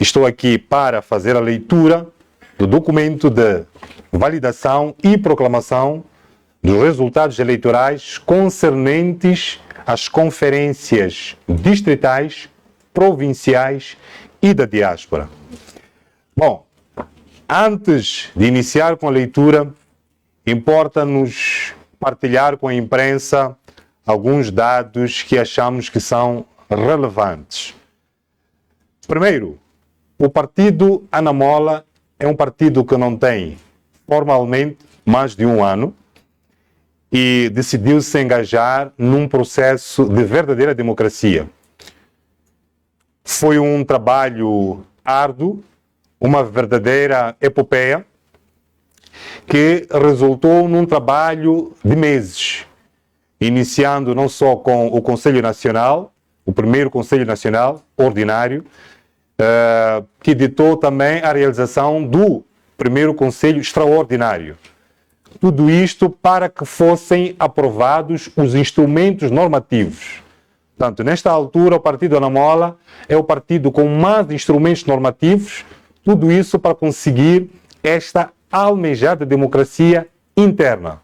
estou aqui para fazer a leitura do documento de validação e proclamação dos resultados eleitorais concernentes às conferências distritais, provinciais e da diáspora. Bom, antes de iniciar com a leitura, importa-nos partilhar com a imprensa alguns dados que achamos que são relevantes. Primeiro, o partido Anamola é um partido que não tem formalmente mais de um ano e decidiu se engajar num processo de verdadeira democracia. Foi um trabalho árduo, uma verdadeira epopeia, que resultou num trabalho de meses, iniciando não só com o Conselho Nacional, o primeiro Conselho Nacional ordinário, que ditou também a realização do primeiro Conselho Extraordinário. Tudo isto para que fossem aprovados os instrumentos normativos. Portanto, nesta altura, o Partido Anamola é o partido com mais instrumentos normativos, tudo isso para conseguir esta almejada democracia interna.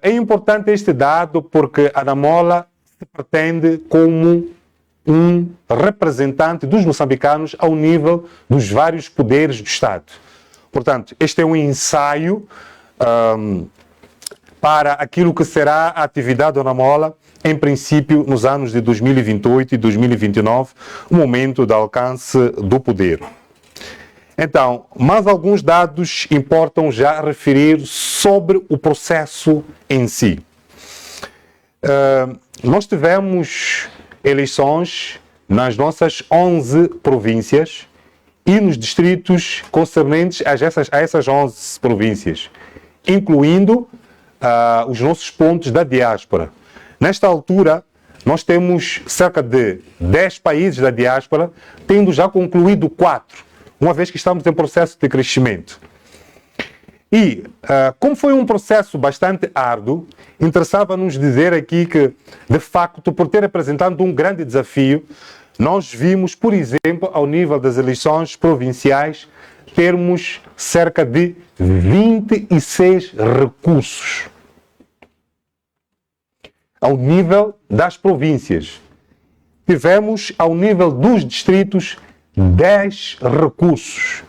É importante este dado porque a Anamola se pretende como um representante dos moçambicanos ao nível dos vários poderes do Estado. Portanto, este é um ensaio para aquilo que será a atividade do Anamola, em princípio, nos anos de 2028 e 2029, o momento de alcance do poder. Então, mais alguns dados importam já referir sobre o processo em si. Nós tivemos eleições nas nossas 11 províncias e nos distritos concernentes a essas 11 províncias, incluindo os nossos pontos da diáspora. Nesta altura, nós temos cerca de 10 países da diáspora, tendo já concluído 4, uma vez que estamos em processo de crescimento. E, como foi um processo bastante árduo, interessava-nos dizer aqui que, de facto, por ter apresentado um grande desafio, nós vimos, por exemplo, ao nível das eleições provinciais, termos cerca de 26 recursos. Ao nível das províncias. Tivemos, ao nível dos distritos, 10 recursos.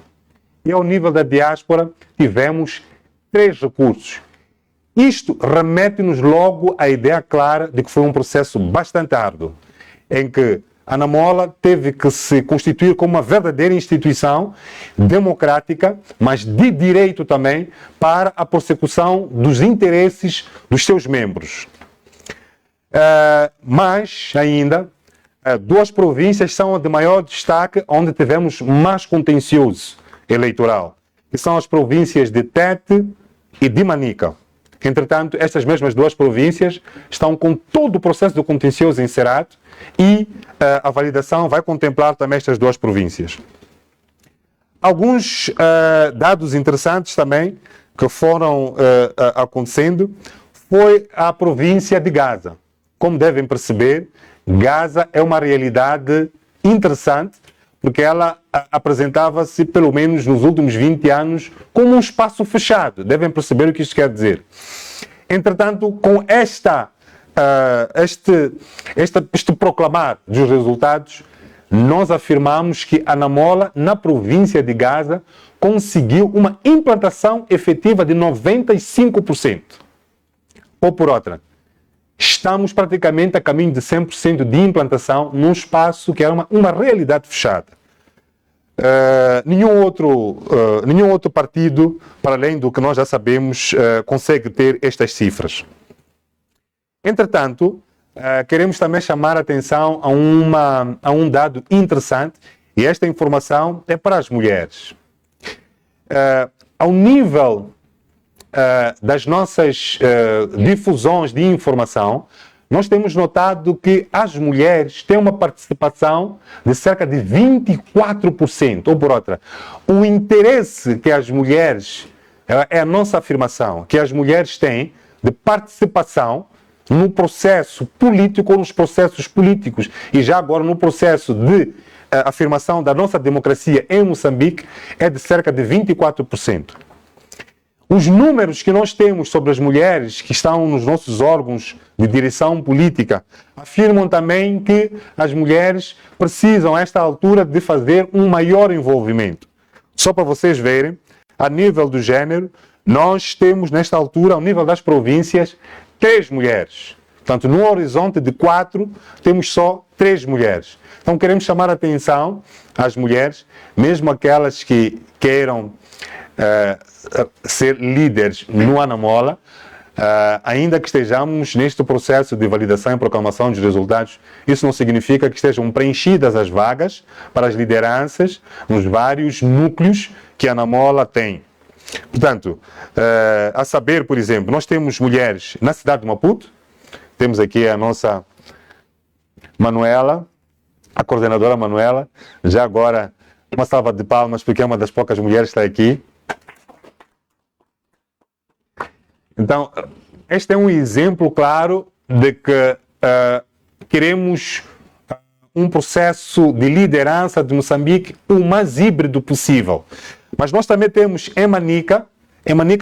E ao nível da diáspora, tivemos 3 recursos. Isto remete-nos logo à ideia clara de que foi um processo bastante árduo, em que a Anamola teve que se constituir como uma verdadeira instituição democrática, mas de direito também, para a persecução dos interesses dos seus membros. Mas, ainda, 2 províncias são de maior destaque, onde tivemos mais contencioso eleitoral, que são as províncias de Tete e de Manica. Entretanto, estas mesmas 2 províncias estão com todo o processo de contencioso encerrado e a validação vai contemplar também estas 2 províncias. Alguns dados interessantes também que foram acontecendo foi a província de Gaza. Como devem perceber, Gaza é uma realidade interessante, porque ela apresentava-se, pelo menos nos últimos 20 anos, como um espaço fechado. Devem perceber o que isto quer dizer. Entretanto, com este proclamar dos resultados, nós afirmamos que a Anamola, na província de Gaza, conseguiu uma implantação efetiva de 95%. Ou por outra, estamos praticamente a caminho de 100% de implantação num espaço que era uma realidade fechada. Nenhum outro partido, para além do que nós já sabemos, consegue ter estas cifras. Entretanto, queremos também chamar a atenção a um dado interessante, e esta informação é para as mulheres. Ao nível das nossas difusões de informação, nós temos notado que as mulheres têm uma participação de cerca de 24%. Ou por outra, o interesse que as mulheres, é a nossa afirmação, que as mulheres têm de participação no processo político ou nos processos políticos e já agora no processo de afirmação da nossa democracia em Moçambique é de cerca de 24%. Os números que nós temos sobre as mulheres que estão nos nossos órgãos de direção política afirmam também que as mulheres precisam, a esta altura, de fazer um maior envolvimento. Só para vocês verem, a nível do género, nós temos, nesta altura, ao nível das províncias, 3 mulheres. Portanto, no horizonte de 4, temos só 3 mulheres. Então, queremos chamar a atenção às mulheres, mesmo aquelas que queiram ser líderes no Anamola, ainda que estejamos neste processo de validação e proclamação dos resultados, isso não significa que estejam preenchidas as vagas para as lideranças nos vários núcleos que a Anamola tem. Portanto, a saber, por exemplo, nós temos mulheres na cidade de Maputo, temos aqui a nossa Manuela, a coordenadora Manuela, já agora uma salva de palmas porque é uma das poucas mulheres que está aqui. Então, este é um exemplo claro de que queremos um processo de liderança de Moçambique o mais híbrido possível. Mas nós também temos em Manica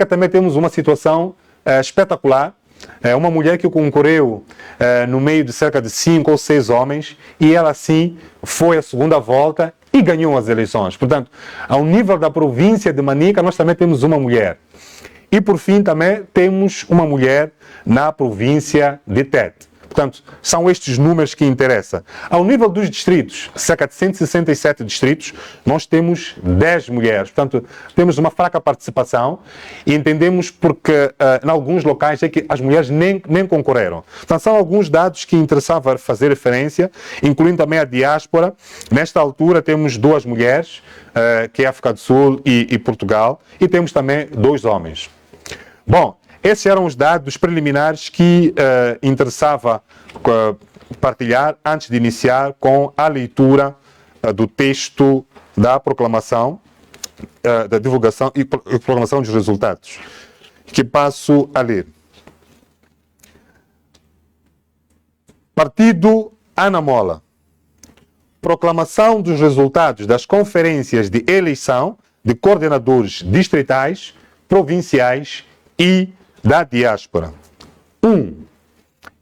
também temos uma situação espetacular. É uma mulher que concorreu no meio de cerca de 5 ou 6 homens e ela sim foi à segunda volta e ganhou as eleições. Portanto, ao nível da província de Manica, nós também temos uma mulher. E, por fim, também temos uma mulher na província de Tete. Portanto, são estes números que interessam. Ao nível dos distritos, cerca de 167 distritos, nós temos 10 mulheres. Portanto, temos uma fraca participação e entendemos porque, em alguns locais, é que as mulheres nem concorreram. Portanto, são alguns dados que interessava fazer referência, incluindo também a diáspora. Nesta altura, temos 2 mulheres, que é a África do Sul e Portugal, e temos também 2 homens. Bom, esses eram os dados preliminares que interessava partilhar antes de iniciar com a leitura do texto da proclamação, da divulgação e proclamação dos resultados, que passo a ler. Partido Anamola. Proclamação dos resultados das conferências de eleição de coordenadores distritais, provinciais e da diáspora. 1.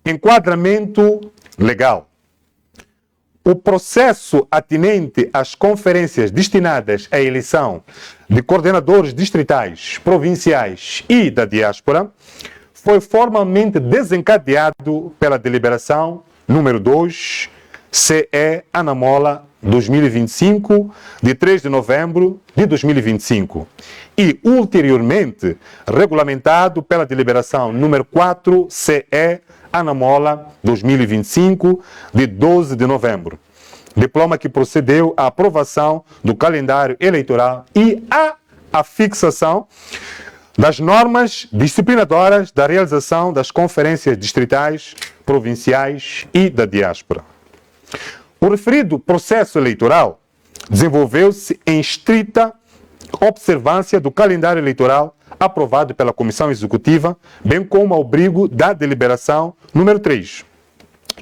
Enquadramento legal. O processo atinente às conferências destinadas à eleição de coordenadores distritais, provinciais e da diáspora foi formalmente desencadeado pela deliberação número 2, CE Anamola 2025, de 3 de novembro de 2025, e ulteriormente regulamentado pela deliberação número 4, CE Anamola 2025, de 12 de novembro. Diploma que procedeu à aprovação do calendário eleitoral e à fixação das normas disciplinadoras da realização das conferências distritais, provinciais e da diáspora. O referido processo eleitoral desenvolveu-se em estrita observância do calendário eleitoral aprovado pela Comissão Executiva, bem como ao abrigo da deliberação número 3,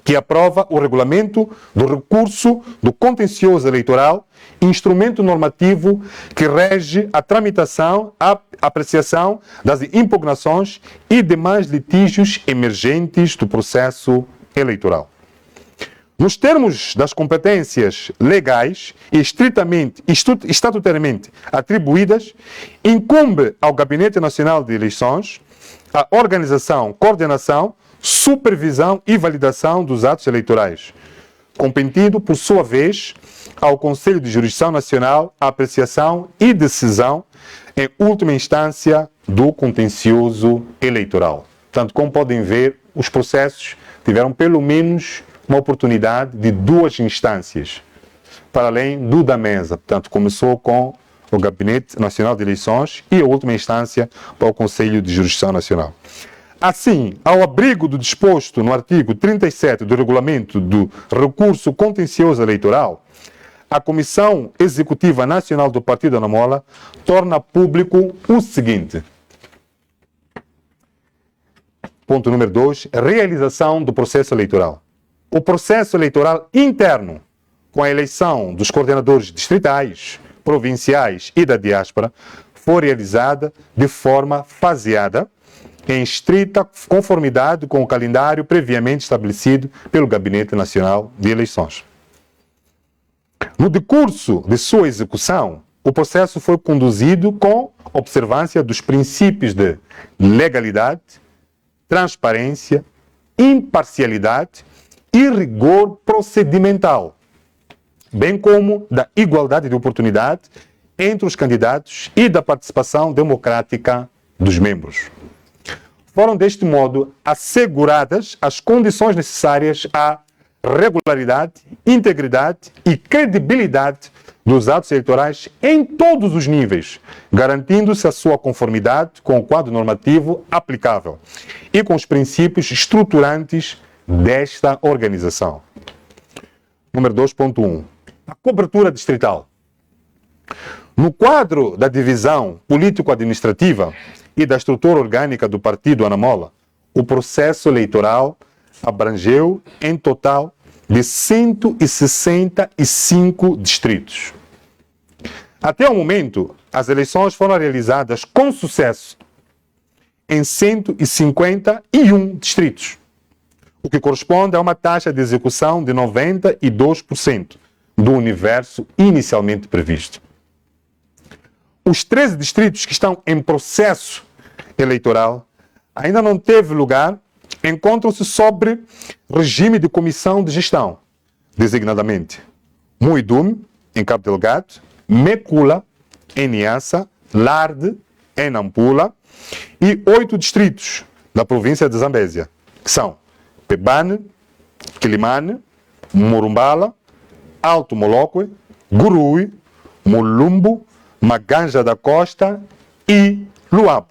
que aprova o regulamento do recurso do contencioso eleitoral, instrumento normativo que rege a tramitação, a apreciação das impugnações e demais litígios emergentes do processo eleitoral. Nos termos das competências legais e estatutariamente atribuídas, incumbe ao Gabinete Nacional de Eleições a organização, coordenação, supervisão e validação dos atos eleitorais, competindo, por sua vez, ao Conselho de Jurisdição Nacional a apreciação e decisão, em última instância, do contencioso eleitoral. Portanto, como podem ver, os processos tiveram pelo menos uma oportunidade de 2 instâncias, para além do da mesa. Portanto, começou com o Gabinete Nacional de Eleições e a última instância para o Conselho de Jurisdição Nacional. Assim, ao abrigo do disposto no artigo 37 do Regulamento do Recurso Contencioso Eleitoral, a Comissão Executiva Nacional do Partido Anamola torna público o seguinte. Ponto número 2, realização do processo eleitoral. O processo eleitoral interno, com a eleição dos coordenadores distritais, provinciais e da diáspora, foi realizada de forma faseada, em estrita conformidade com o calendário previamente estabelecido pelo Gabinete Nacional de Eleições. No decurso de sua execução, o processo foi conduzido com observância dos princípios de legalidade, transparência, imparcialidade e rigor procedimental, bem como da igualdade de oportunidade entre os candidatos e da participação democrática dos membros. Foram, deste modo, asseguradas as condições necessárias à regularidade, integridade e credibilidade dos atos eleitorais em todos os níveis, garantindo-se a sua conformidade com o quadro normativo aplicável e com os princípios estruturantes desta organização. Número 2.1. A cobertura distrital. No quadro da divisão político-administrativa e da estrutura orgânica do Partido Anamola, o processo eleitoral abrangeu, em total, de 165 distritos. Até o momento, as eleições foram realizadas com sucesso em 151 distritos, o que corresponde a uma taxa de execução de 92% do universo inicialmente previsto. Os 13 distritos que estão em processo eleitoral ainda não teve lugar, encontram-se sobre regime de comissão de gestão, designadamente Muidum, em Cabo Delgado, Mekula, em Niassa, Larde, em Nampula, e 8 distritos da província de Zambésia, que são Pebane, Quilimane, Morumbala, Alto Moloque, Gurui, Mulumbo, Maganja da Costa e Luabo,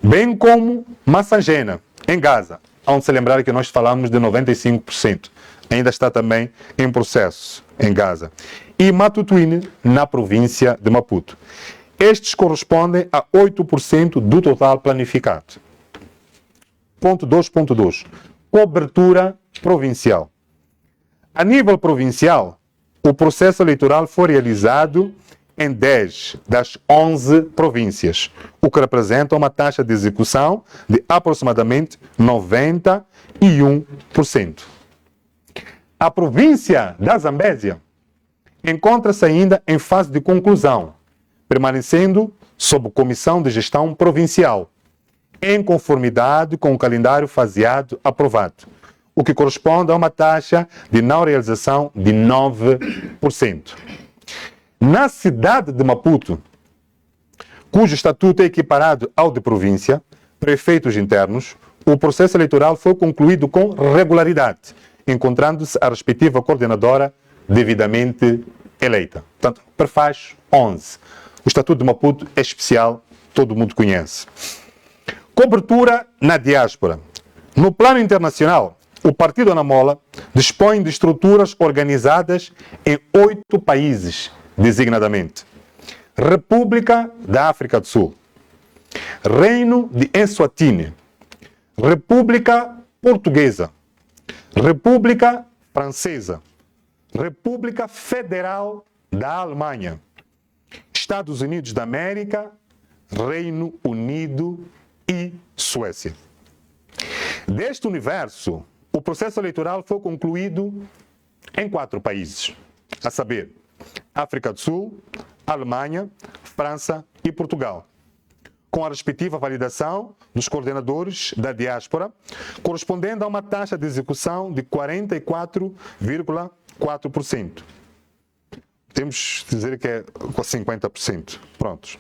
bem como Massangena, em Gaza, onde se lembrar que nós falamos de 95%, ainda está também em processo em Gaza, e Matutuine, na província de Maputo. Estes correspondem a 8% do total planificado. Ponto 2.2. Cobertura provincial. A nível provincial, o processo eleitoral foi realizado em 10 das 11 províncias, o que representa uma taxa de execução de aproximadamente 91%. A província da Zambésia encontra-se ainda em fase de conclusão, permanecendo sob comissão de gestão provincial, em conformidade com o calendário faseado aprovado, o que corresponde a uma taxa de não realização de 9%. Na cidade de Maputo, cujo estatuto é equiparado ao de província, prefeitos internos, o processo eleitoral foi concluído com regularidade, encontrando-se a respectiva coordenadora devidamente eleita. Portanto, prefaz 11. O estatuto de Maputo é especial, todo mundo conhece. Cobertura na diáspora. No plano internacional, o Partido Anamola dispõe de estruturas organizadas em 8 países, designadamente República da África do Sul, Reino de Eswatini, República Portuguesa, República Francesa, República Federal da Alemanha, Estados Unidos da América, Reino Unido e Suécia. Deste universo, o processo eleitoral foi concluído em 4 países, a saber, África do Sul, Alemanha, França e Portugal, com a respectiva validação dos coordenadores da diáspora, correspondendo a uma taxa de execução de 44,4%. Temos de dizer que é 50%. Prontos.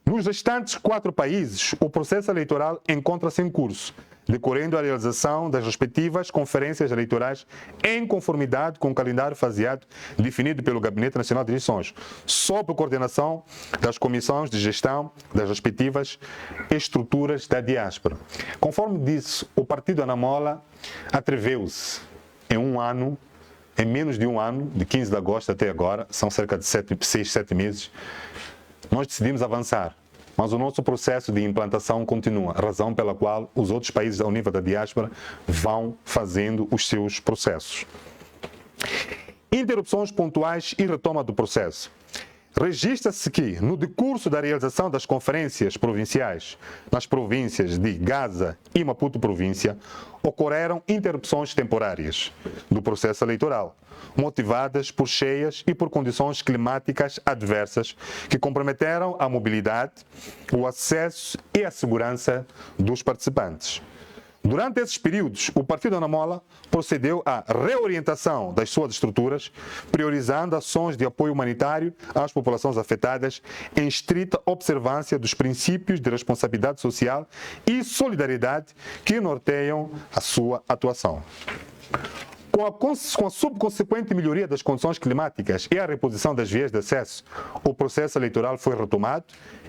Nos restantes 4 países, o processo eleitoral encontra-se em curso, decorrendo a realização das respectivas conferências eleitorais em conformidade com o calendário faseado definido pelo Gabinete Nacional de Eleições, sob a coordenação das comissões de gestão das respectivas estruturas da diáspora. Conforme disse, o Partido Anamola atreveu-se em menos de um ano, de 15 de agosto até agora, são cerca de 6, 7 meses, nós decidimos avançar. mas o nosso processo de implantação continua, razão pela qual os outros países ao nível da diáspora vão fazendo os seus processos. Interrupções pontuais e retoma do processo. Registra-se que, no decurso da realização das conferências provinciais nas províncias de Gaza e Maputo Província, ocorreram interrupções temporárias do processo eleitoral, motivadas por cheias e por condições climáticas adversas que comprometeram a mobilidade, o acesso e a segurança dos participantes. Durante esses períodos, o Partido Anamola procedeu à reorientação das suas estruturas, priorizando ações de apoio humanitário às populações afetadas em estrita observância dos princípios de responsabilidade social e solidariedade que norteiam a sua atuação. Com a subconsequente melhoria das condições climáticas e a reposição das vias de acesso, o processo eleitoral foi retomado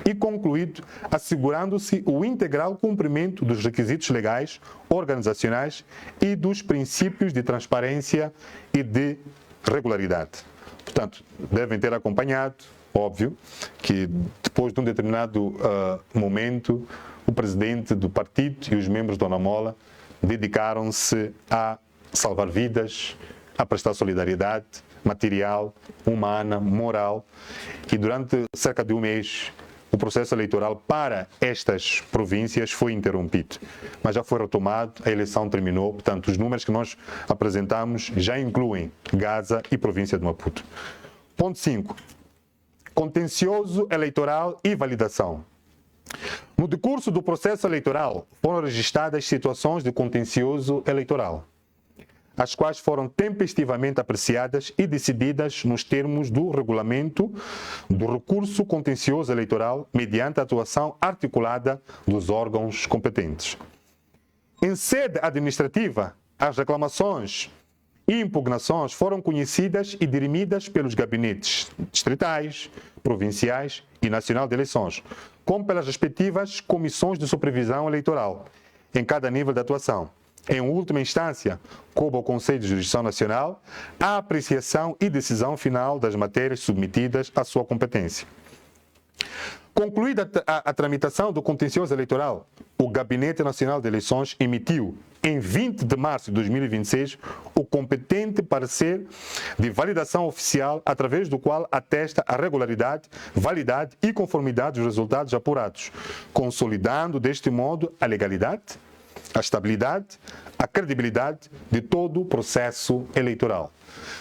e concluído, assegurando-se o integral cumprimento dos requisitos legais, organizacionais e dos princípios de transparência e de regularidade. Portanto, devem ter acompanhado, óbvio, que depois de um determinado momento, o presidente do partido e os membros do Anamola dedicaram-se a salvar vidas, a prestar solidariedade material, humana, moral, e durante cerca de um mês o processo eleitoral para estas províncias foi interrompido, mas já foi retomado, a eleição terminou, portanto os números que nós apresentamos já incluem Gaza e província de Maputo. Ponto 5. Contencioso eleitoral e validação. No decurso do processo eleitoral foram registradas situações de contencioso eleitoral, as quais foram tempestivamente apreciadas e decididas nos termos do regulamento do recurso contencioso eleitoral mediante a atuação articulada dos órgãos competentes. Em sede administrativa, as reclamações e impugnações foram conhecidas e dirimidas pelos gabinetes distritais, provinciais e nacional de eleições, como pelas respectivas comissões de supervisão eleitoral, em cada nível de atuação. Em última instância, coube ao Conselho de Jurisdição Nacional a apreciação e decisão final das matérias submetidas à sua competência. Concluída a tramitação do contencioso eleitoral, o Gabinete Nacional de Eleições emitiu, em 20 de março de 2026, o competente parecer de validação oficial, através do qual atesta a regularidade, validade e conformidade dos resultados apurados, consolidando deste modo a legalidade, a estabilidade, a credibilidade de todo o processo eleitoral.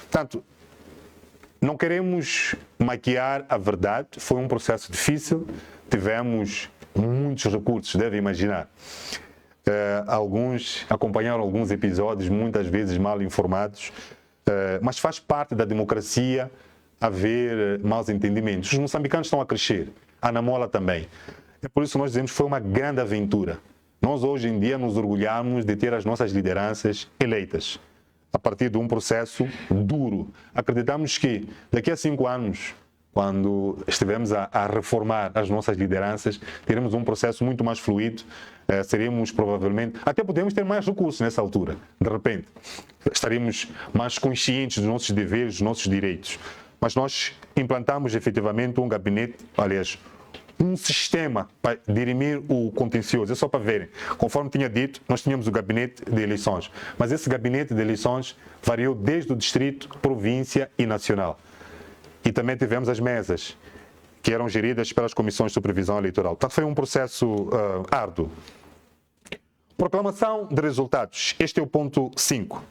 Portanto, não queremos maquiar a verdade, foi um processo difícil, tivemos muitos recursos, devem imaginar. Alguns acompanharam alguns episódios, muitas vezes mal informados, mas faz parte da democracia haver maus entendimentos. Os moçambicanos estão a crescer, a Anamola também. É por isso que nós dizemos que foi uma grande aventura. Nós hoje em dia nos orgulhamos de ter as nossas lideranças eleitas a partir de um processo duro. Acreditamos que daqui a 5 anos, quando estivermos a reformar as nossas lideranças, teremos um processo muito mais fluido, seremos provavelmente, até podemos ter mais recursos nessa altura, de repente. Estaremos mais conscientes dos nossos deveres, dos nossos direitos. Mas nós implantamos efetivamente um gabinete, aliás, um sistema para dirimir o contencioso. É só para verem. Conforme tinha dito, nós tínhamos o gabinete de eleições, mas esse gabinete de eleições variou desde o distrito, província e nacional. E também tivemos as mesas, que eram geridas pelas comissões de supervisão eleitoral. Portanto, foi um processo árduo. Proclamação de resultados. Este é o ponto 5.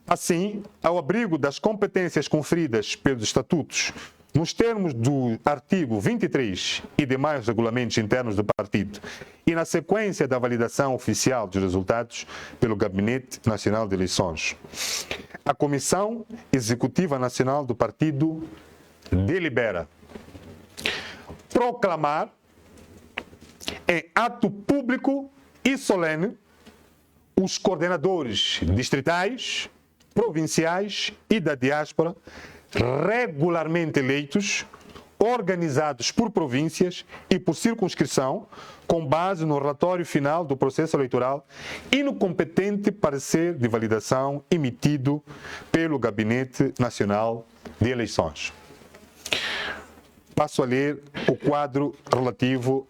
Assim, ao abrigo das competências conferidas pelos estatutos, nos termos do artigo 23 e demais regulamentos internos do partido, e na sequência da validação oficial dos resultados pelo Gabinete Nacional de Eleições, a Comissão Executiva Nacional do Partido delibera proclamar em ato público e solene os coordenadores distritais, provinciais e da diáspora regularmente eleitos, organizados por províncias e por circunscrição, com base no relatório final do processo eleitoral e no competente parecer de validação emitido pelo Gabinete Nacional de Eleições. passo a ler o quadro relativo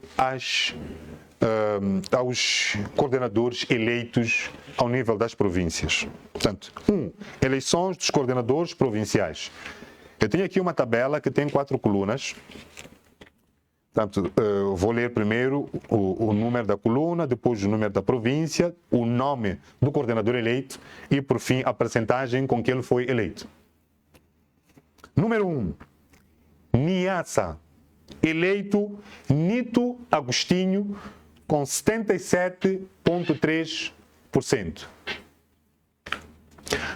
aos coordenadores eleitos ao nível das províncias. Portanto, eleições dos coordenadores provinciais. Eu tenho aqui uma tabela que tem 4 colunas. Portanto, vou ler primeiro o número da coluna, depois o número da província, o nome do coordenador eleito e, por fim, a percentagem com que ele foi eleito. Número 1. Niassa, eleito Nito Agostinho, com 77,3%.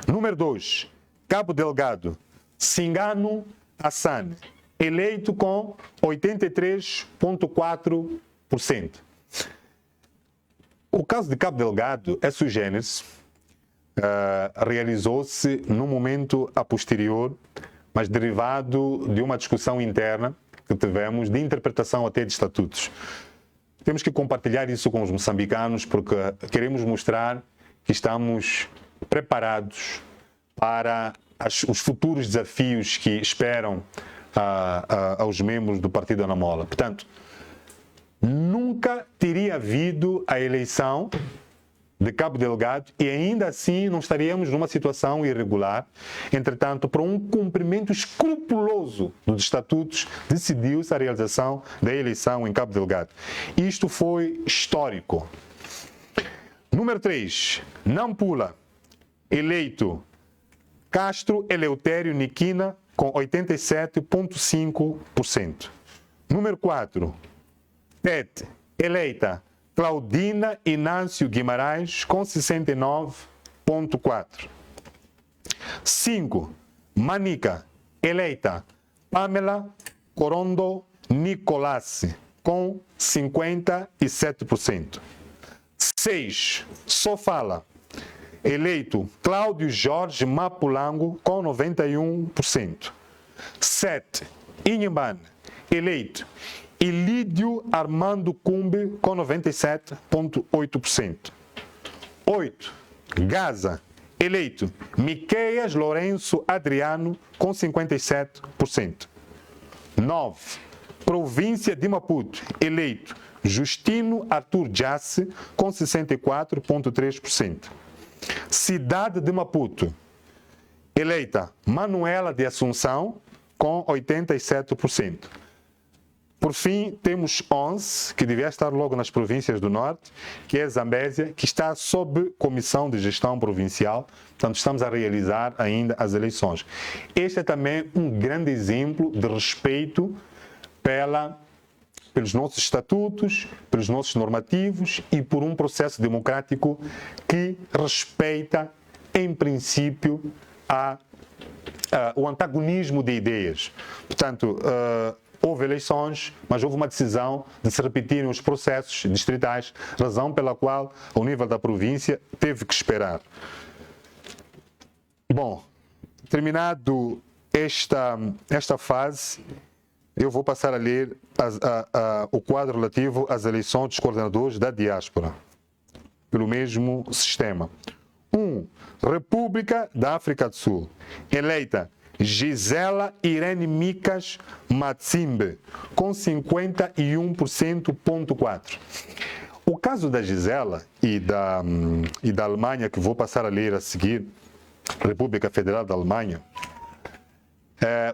Número 2. Cabo Delgado, Singano Hassan, eleito com 83,4%. O caso de Cabo Delgado é sui generis, realizou-se num momento a posterior, mas derivado de uma discussão interna que tivemos de interpretação até de estatutos. Temos que compartilhar isso com os moçambicanos porque queremos mostrar que estamos preparados para os futuros desafios que esperam aos membros do Partido Anamola. Portanto, nunca teria havido a eleição de Cabo Delgado e ainda assim não estaríamos numa situação irregular. Entretanto, por um cumprimento escrupuloso dos estatutos, decidiu-se a realização da eleição em Cabo Delgado. Isto foi histórico. Número 3. Nampula, eleito Castro Eleutério Niquina, com 87,5%. Número 4. Tete, eleita Claudina Inâncio Guimarães, com 69,4%. 5. Manica, eleita Pamela Corondo Nicolassi, com 57%. 6. Sofala, eleito Cláudio Jorge Mapulango, com 91%. 7. Inhambane, eleito Ilídio Armando Cumbe, com 97,8%. 8. Gaza, eleito Miqueias Lourenço Adriano, com 57%. 9. Província de Maputo, eleito Justino Arthur Jasse, com 64,3%. Cidade de Maputo, eleita Manuela de Assunção, com 87%. Por fim, temos 11, que devia estar logo nas províncias do Norte, que é Zambésia, que está sob comissão de gestão provincial. Portanto, estamos a realizar ainda as eleições. Este é também um grande exemplo de respeito pelos nossos estatutos, pelos nossos normativos e por um processo democrático que respeita, em princípio, o antagonismo de ideias. Portanto, houve eleições, mas houve uma decisão de se repetirem os processos distritais, razão pela qual, ao nível da província, teve que esperar. Bom, terminado esta fase, eu vou passar a ler o quadro relativo às eleições dos coordenadores da diáspora, pelo mesmo sistema. 1. República da África do Sul, eleita Gisela Irene Micas Matsimbe, com 51,4%. O caso da Gisela e da Alemanha, que vou passar a ler a seguir, República Federal da Alemanha,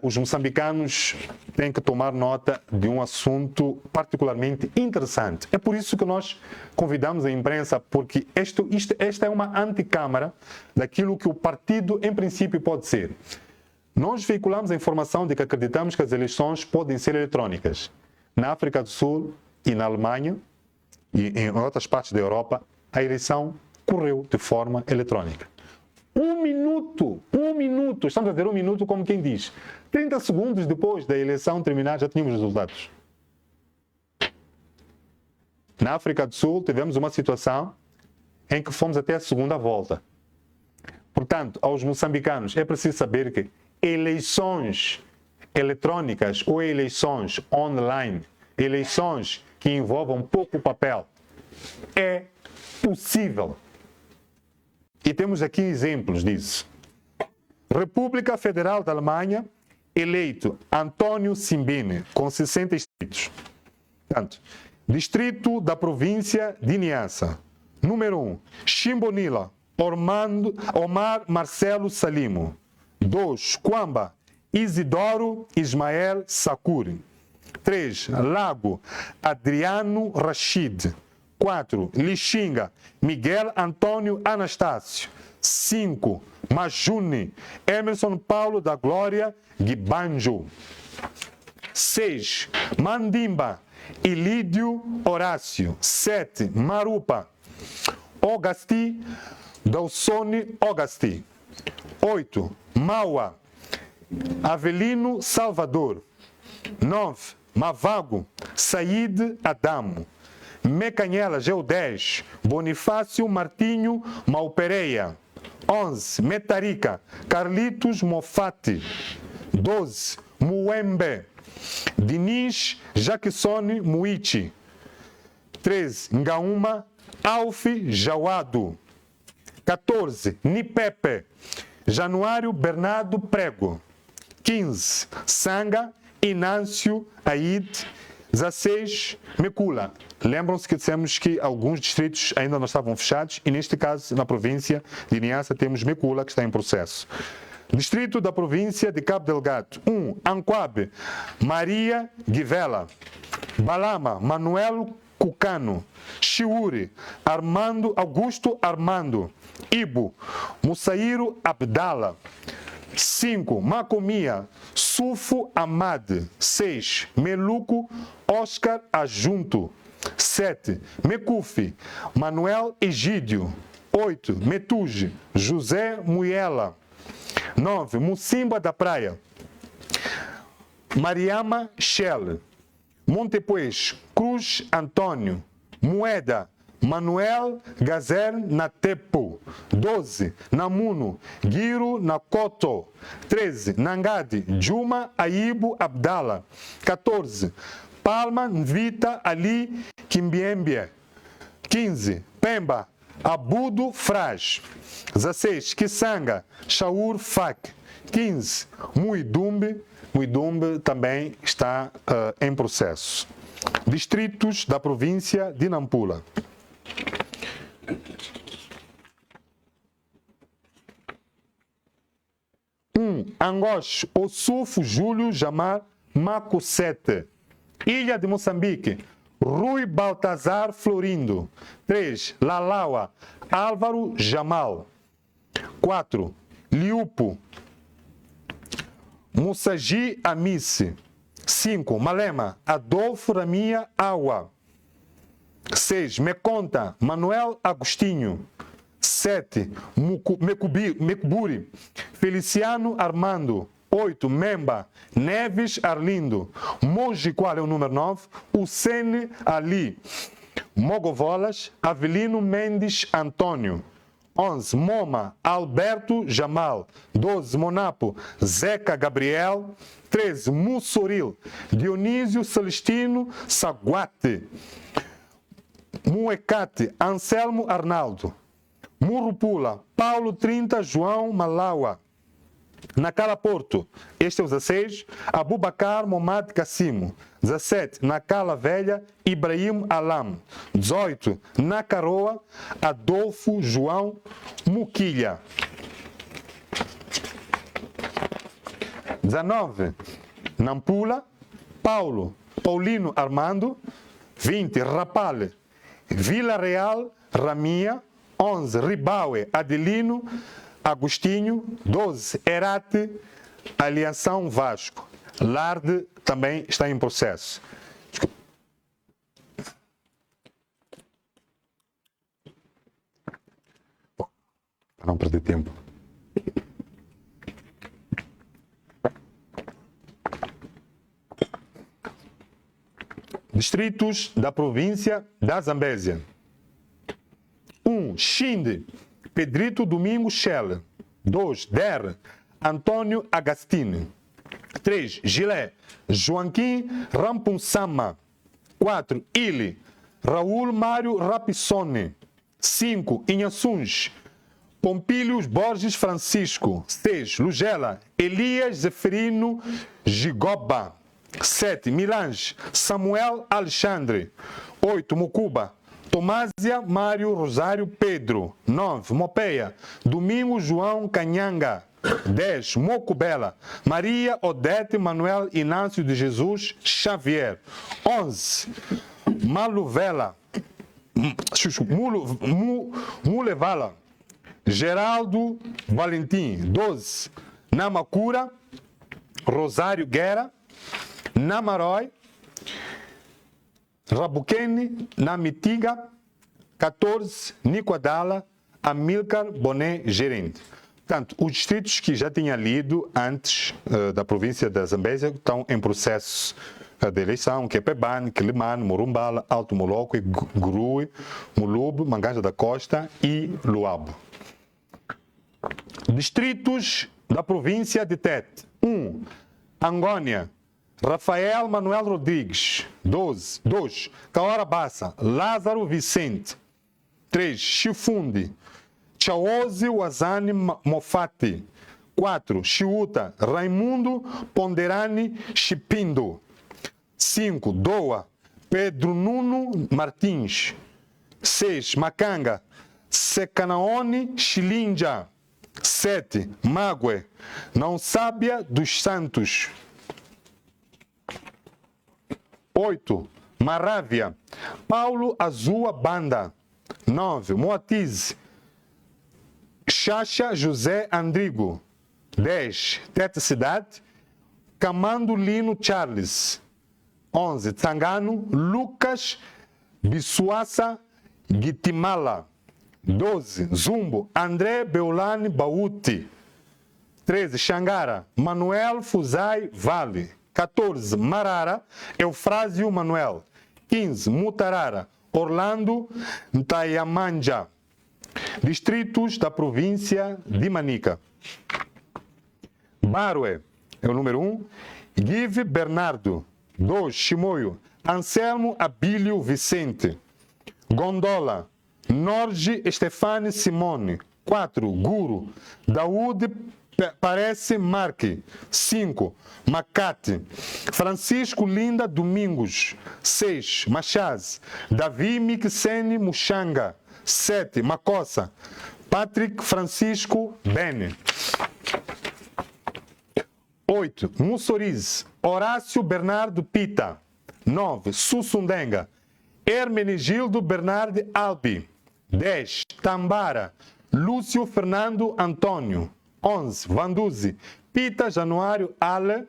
os moçambicanos têm que tomar nota de um assunto particularmente interessante. É por isso que nós convidamos a imprensa, porque esta é uma antecâmara daquilo que o partido, em princípio, pode ser. Nós veiculamos a informação de que acreditamos que as eleições podem ser eletrônicas. Na África do Sul e na Alemanha e em outras partes da Europa, a eleição correu de forma eletrônica. 1 minuto, estamos a dizer 1 minuto como quem diz. 30 segundos depois da eleição terminar, já tínhamos resultados. Na África do Sul, tivemos uma situação em que fomos até a segunda volta. Portanto, aos moçambicanos, é preciso saber que eleições eletrônicas ou eleições online, eleições que envolvam pouco papel, é possível. E temos aqui exemplos disso. República Federal da Alemanha, eleito Antônio Simbine, com 60 inscritos. Portanto, distrito da província de Niassa. Número 1, Chimbonila, Omar Marcelo Salimo. 2, Quamba, Isidoro Ismael Sacuri. 3, Lago, Adriano Rachid. 4, Lixinga, Miguel Antônio Anastácio. 5, Majune, Emerson Paulo da Glória Guibanjo. 6, Mandimba, Ilídio Horácio. 7, Marupa, Ogasti, Dalsone Ogasti. 8, Maua, Avelino Salvador. 9, Mavago, Saíde Adamo. Mecanhela, Geo10, Bonifácio Martinho Malpereia. 11, Metarica, Carlitos Mofati. 12, Muembe, Diniz Jacksone Muichi. 13, Ngauma, Alfi Jawado. 14, Nipepe, Januário Bernardo Prego. 15, Sanga, Inâncio Aid. 16, Mecula. Lembram-se que dissemos que alguns distritos ainda não estavam fechados e neste caso, na província de Niassa, temos Mecula que está em processo. Distrito da província de Cabo Delgado. 1, Anquabe, Maria Guivela. Balama, Manuel Cucano. Chiuri, Armando Augusto Armando. Ibo, Mussairo Abdala. 5, Macomia, Sufo Amad. 6, Meluco, Oscar Ajunto. 7, Mecufi, Manuel Egídio. 8, Metuge, José Muiela. 9, Mucimba da Praia, Mariama Shell. Montepuez, Cruz Antônio. Moeda, Manuel Gazer Natepo. 12, Namuno, Giro Nakoto. 13, Nangadi, Juma Aibo Abdala. 14, Palma Nvita Ali Kimbiembie. 15, Pemba, Abudo Fraz. 16, Kisanga, Shaur Fak. 15, Muidumbe. Muidumbe também está em processo. Distritos da província de Nampula. Angoche, Ossufo Júlio Jamar Macusete. Ilha de Moçambique, Rui Baltazar Florindo. 3, Lalaua, Álvaro Jamal. 4, Liupo, Mussagi Amice. 5, Malema, Adolfo Ramia Awa. 6, Meconta, Manuel Agostinho. 7, Mecuburi, Feliciano Armando. 8, Memba, Neves Arlindo. Monge, qual é o número 9? Ucene Ali. Mogovolas, Avelino Mendes Antônio. 11, Moma, Alberto Jamal. 12, Monapo, Zeca Gabriel. 13, Mussoril, Dionísio Celestino Saguate. Muecate, Anselmo Arnaldo. Murupula, Paulo 30, João Malaua. Nacala Porto, este é o 16, Abubacar Momad Cassimo. 17, Nacala Velha, Ibrahim Alam. 18, Nacaroa, Adolfo João Muquilha. 19, Nampula, Paulino Armando. 20, Rapale, Vila Real, Ramia. 11, Ribaue, Adelino Agostinho. 12, Herate, Aliação Vasco. Larde também está em processo. Para não perder tempo. Distritos da província da Zambésia. 1, Xinde, Pedrito Domingo Scheller. 2, Der, Antônio Agastini. 3, Gilé, Joaquim Rampunsama. 4, Ili, Raul Mário Rapissone. 5, Inhaçuns, Pompílio Borges Francisco. 6. Lugela, Elias Zeferino Gigoba. 7. Milange, Samuel Alexandre. 8. Mucuba, Tomásia Mário Rosário Pedro. 9. Mopeia, Domingo João Canhanga. 10. Mocubela, Maria Odete Manuel Inácio de Jesus Xavier. 11. Maluvela, Mulevala, Geraldo Valentim. 12. Namacura, Rosário Guerra. Namarói, Rabuquene, Namitiga. 14. Nicoadala, Amílcar Boné Gerente. Portanto, os distritos que já tinha lido antes da província da Zambésia estão em processo de eleição, que é Pebane, Quilimane, Morumbala, Alto Moloco, Grue, Mulube, Manganja da Costa e Luabo. Distritos da província de Tete. 1. Angônia, Rafael Manuel Rodrigues. 2. Caora Bassa, Lázaro Vicente. 3. Chifundi, Chaozi Wazani Mofati. 4. Chiuta, Raimundo Ponderani Chipindo. 5. Doa, Pedro Nuno Martins. 6. Macanga, Secanaone Chilinja. 7. Mague, Não Sábia dos Santos. 8. Marávia, Paulo Azua Banda. 9. Moatize, Chacha José Andrigo. 10. Tete Cidade, Camando Lino Charles. 11. Tangano, Lucas Bissuaça Guitimala. 12. Zumbo, André Beulani Bauti. 13. Xangara, Manuel Fuzai Vale. 14. Marara, Eufrásio Manuel. 15. Mutarara, Orlando Ntayamanja. Distritos da província de Manica. Barue é o número 1. Give Bernardo. 2. Chimoio, Anselmo Abílio Vicente. Gondola, Norge Stefani Simone. 4. Guru, Daúde Parece Marque. 5. Macate, Francisco Linda Domingos. 6. Machaz, Davi Mixene Muxanga. 7. Macossa, Patrick Francisco Bene. 8. Mussoriz, Horácio Bernardo Pita. 9. Sussundenga, Hermenegildo Bernardo Albi. 10. Tambara, Lúcio Fernando Antônio. 11. Vanduzi, Pita Januário Ale.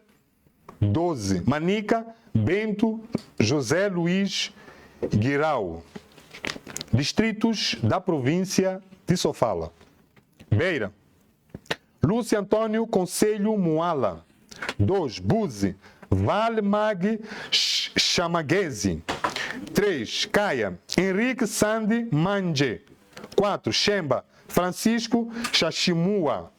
12. Manica, Bento José Luiz Guirau. Distritos da província de Sofala. Beira, Lúcio Antônio Conselho Moala. 2. Buzi, Vale Mag Chamaguese. 3. Caia, Henrique Sandi Manje. 4. Xemba, Francisco Xaximua.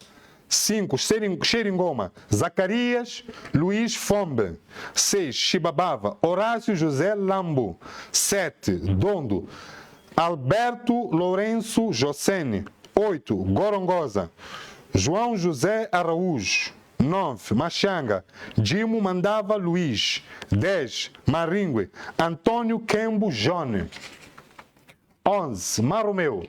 5. Xeringoma, Zacarias Luiz Fombe. 6. Xibabava, Horácio José Lambo. 7. Dondo, Alberto Lourenço Jocene. 8. Gorongosa, João José Araújo. 9. Machanga, Dimo Mandava Luiz. 10. Maringue, Antônio Kembo Jone. 11. Maromeu,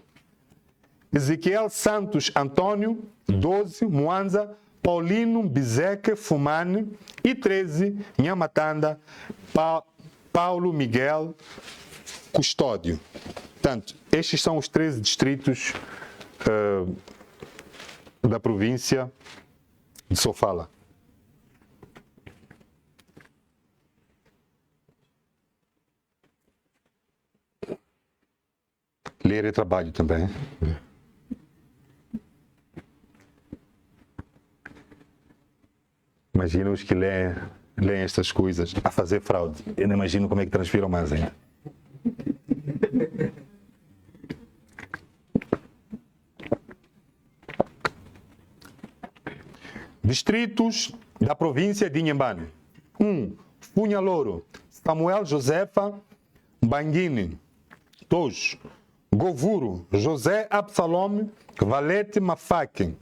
Ezequiel Santos Antônio. 12. Muanza, Paulino Bizeque Fumane. E 13. Nhamatanda, Paulo Miguel Custódio. Portanto, estes são os 13 distritos da província de Sofala. Ler é trabalho também. Imagina os que leem estas coisas a fazer fraude. Eu não imagino como é que transpiram mais ainda. Distritos da província de Inhambane. 1. Funhalouro, Samuel Josefa Banguini. 2. Govuro, José Absalome Valete Mafaque.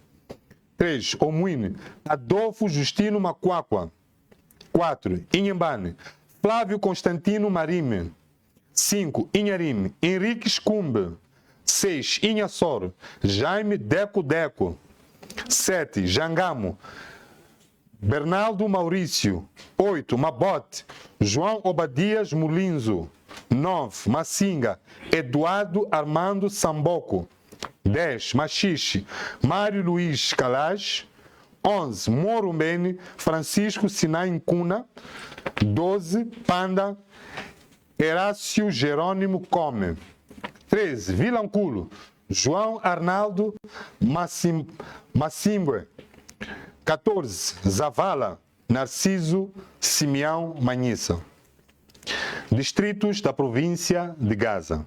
3. Omuine, Adolfo Justino Macuacua. 4. Inhambane, Flávio Constantino Marime. 5. Inharime, Henrique Scumbe. 6. Inhassor, Jaime Deco Deco. 7. Jangamo, Bernardo Maurício. 8. Mabote, João Obadias Mulinzo. 9. Massinga, Eduardo Armando Samboco. 10. Machixe, Mário Luiz Calage. 11. Morumbene, Francisco Sinai Incuna. 12. Panda, Herácio Jerônimo Come. 13. Vilanculo, João Arnaldo Massimbre. 14. Zavala, Narciso Simeão Manhissa. Distritos da província de Gaza.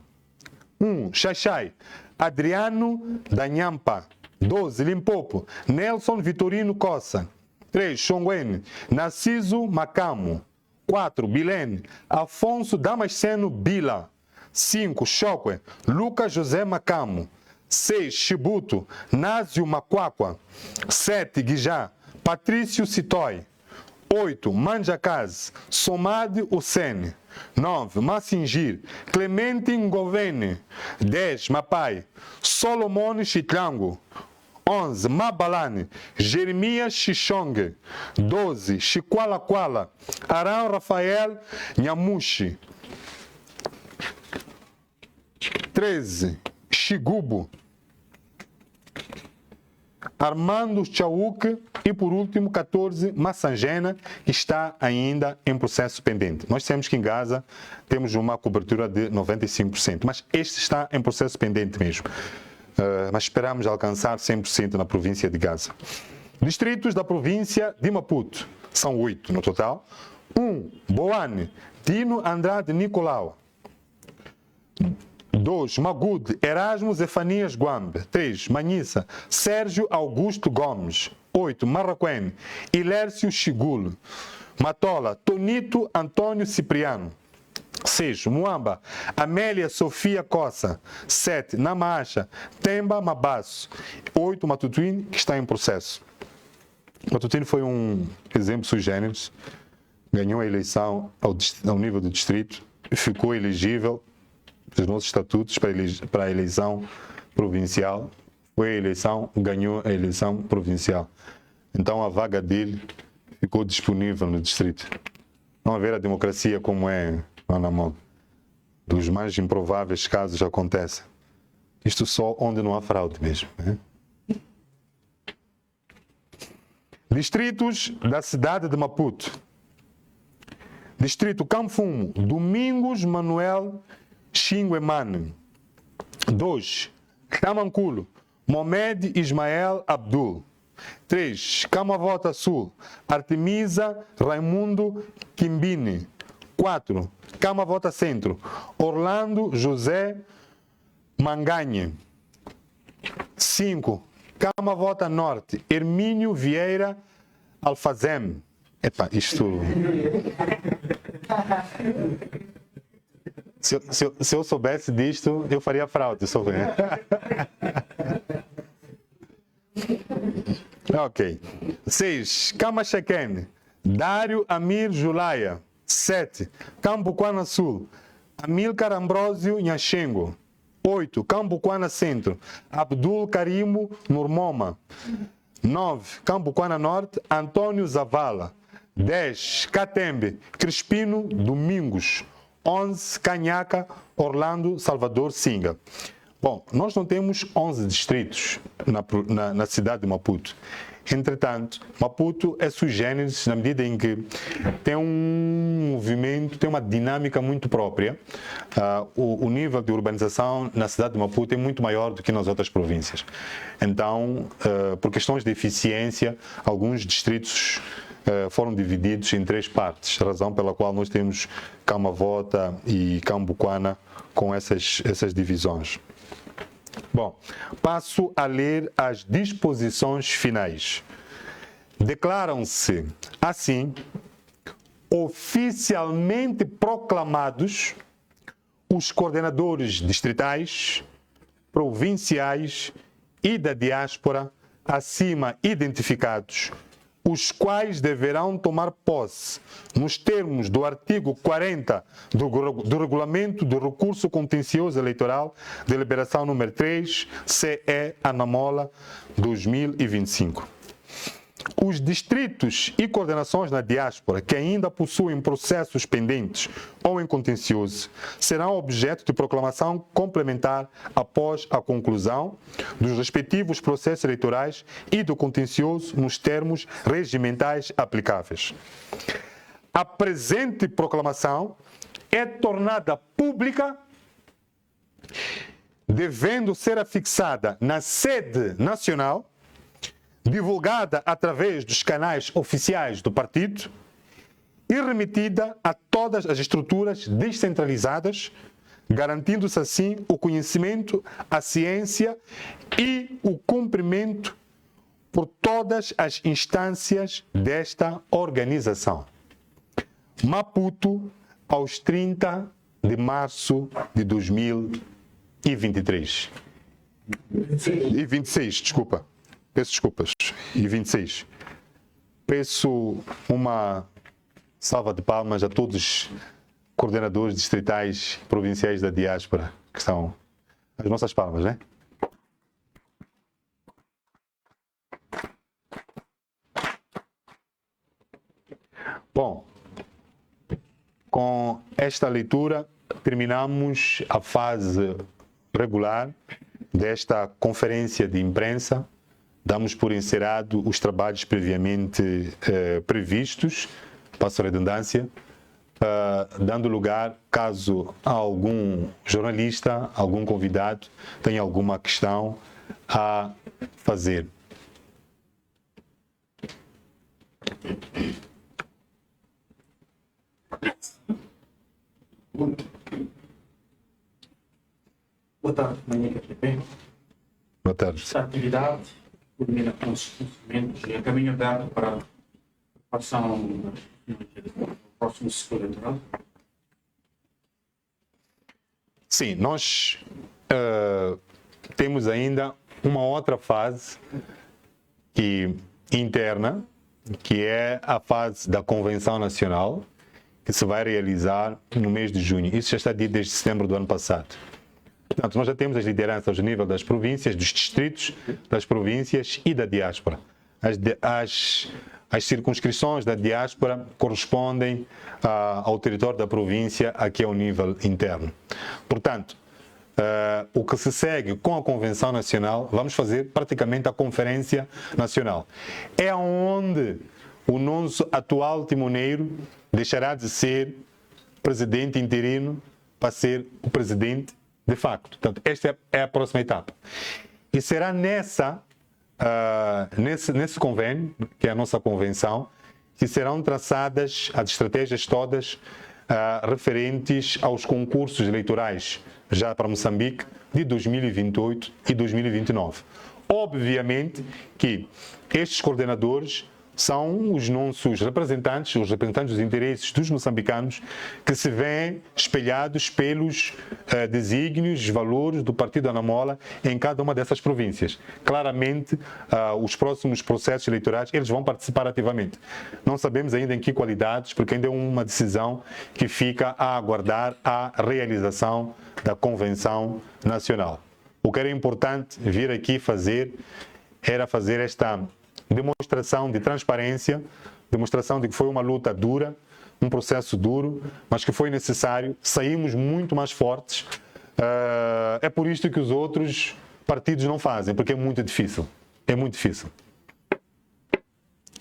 1. Xaxai, Adriano Danhampa. 12. Limpopo, Nelson Vitorino Coça. 3. Xonguene, Narciso Macamo. 4. Bilene, Afonso Damasceno Bila. 5. Choque, Lucas José Macamo. 6. Chibuto, Násio Macuacua. 7. Guijá, Patrício Citói. 8. Manjacaz, Somade Hussein. 9. Massingir, Clemente Ngovene. 10. Mapai, Solomone Chitlango. 11. Mabalane, Jeremias Xixongue. 12. Chiqualaquala, Arão Rafael Nhamushi. 13. Xigubo, Armando Chauque. E por último, 14. Massangena, que está ainda em processo pendente. Nós temos que em Gaza temos uma cobertura de 95%, mas este está em processo pendente mesmo. Mas esperamos alcançar 100% na província de Gaza. Distritos da província de Maputo, são 8 no total. 1. Boane, Dino Andrade Nicolau. 2. Magude, Erasmo Zefanias Guambe. 3. Manhissa, Sérgio Augusto Gomes. 8. Marroquém, Ilércio Chigulo. Matola, Tonito Antônio Cipriano. 6. Muamba, Amélia Sofia Coça. 7. Namacha, Temba Mabasso. 8. Matutuine, que está em processo. Matutuine foi um exemplo sui generis, ganhou a eleição ao nível do distrito, ficou elegível dos nossos estatutos para a eleição provincial. Foi a eleição, ganhou a eleição provincial. Então a vaga dele ficou disponível no distrito. Não haver a democracia como é na mão. Dos mais improváveis casos acontece. Isto só onde não há fraude mesmo. Né? Distritos da cidade de Maputo. Distrito Camfumo, Domingos Manuel Xinguemane. 2. Tamanculo, Mohamed Ismael Abdul. 3. Camavota Sul, Artemisa Raimundo Quimbini. 4. Camavota Centro, Orlando José Manganhe. 5. Camavota Norte, Hermínio Vieira Alfazem. Epa, isto... Se eu soubesse disto, eu faria fraude. Ok. 6. Camachaquene, Dário Amir Julaia. 7. Cambuquana Sul, Amilcar Ambrósio Nhaxengo. 8. Cambuquana Centro, Abdul Karimo Nurmoma. 9. Cambuquana Norte, Antônio Zavala. 10. Catembe, Crispino Domingos. 11. Canhaca, Orlando Salvador Singa. Bom, nós não temos 11 distritos na cidade de Maputo. Entretanto, Maputo é sui generis na medida em que tem um movimento, tem uma dinâmica muito própria. O nível de urbanização na cidade de Maputo é muito maior do que nas outras províncias. Então, por questões de eficiência, alguns distritos foram divididos em 3 partes, razão pela qual nós temos Camavota e Cambuquana com essas divisões. Bom, passo a ler as disposições finais. Declaram-se, assim, oficialmente proclamados os coordenadores distritais provinciais e da diáspora acima identificados, os quais deverão tomar posse, nos termos do artigo 40 do Regulamento do Recurso Contencioso Eleitoral, deliberação número 3, CE Anamola 2025. Os distritos e coordenações na diáspora que ainda possuem processos pendentes ou em contencioso serão objeto de proclamação complementar após a conclusão dos respectivos processos eleitorais e do contencioso nos termos regimentais aplicáveis. A presente proclamação é tornada pública, devendo ser afixada na sede nacional, divulgada através dos canais oficiais do partido e remetida a todas as estruturas descentralizadas, garantindo-se assim o conhecimento, a ciência e o cumprimento por todas as instâncias desta organização. Maputo, aos 30 de março de 2023. E 26, desculpa. Peço desculpas. E 26. Peço uma salva de palmas a todos os coordenadores distritais provinciais da diáspora, que são as nossas palmas, né? Bom, com esta leitura terminamos a fase regular desta conferência de imprensa. Damos por encerrado os trabalhos previamente previstos, passo a redundância, dando lugar, caso algum jornalista, algum convidado tenha alguma questão a fazer. Boa tarde, manhã que bem. Boa tarde. Esta atividade culmina com os conhecimentos e a caminho aberto para a participação do próximo ciclo eleitoral. Sim, nós temos ainda uma outra fase interna, que é a fase da Convenção Nacional, que se vai realizar no mês de junho. Isso já está dito desde setembro do ano passado. Portanto, nós já temos as lideranças ao nível das províncias, dos distritos, das províncias e da diáspora. As circunscrições da diáspora correspondem ao território da província, aqui ao nível interno. Portanto, o que se segue com a Convenção Nacional, vamos fazer praticamente a Conferência Nacional. É onde o nosso atual timoneiro deixará de ser presidente interino para ser o presidente de facto. Portanto, esta é a próxima etapa. E será nesse convênio, que é a nossa convenção, que serão traçadas as estratégias todas referentes aos concursos eleitorais, já para Moçambique, de 2028 e 2029. Obviamente que estes coordenadores são os nossos representantes, os representantes dos interesses dos moçambicanos, que se veem espelhados pelos desígnios, valores do Partido Anamola em cada uma dessas províncias. Claramente, os próximos processos eleitorais, eles vão participar ativamente. Não sabemos ainda em que qualidades, porque ainda é uma decisão que fica a aguardar a realização da Convenção Nacional. O que era importante vir aqui fazer, era fazer esta demonstração de transparência, demonstração de que foi uma luta dura, um processo duro, mas que foi necessário. Saímos muito mais fortes. É por isto que os outros partidos não fazem, porque é muito difícil. É muito difícil.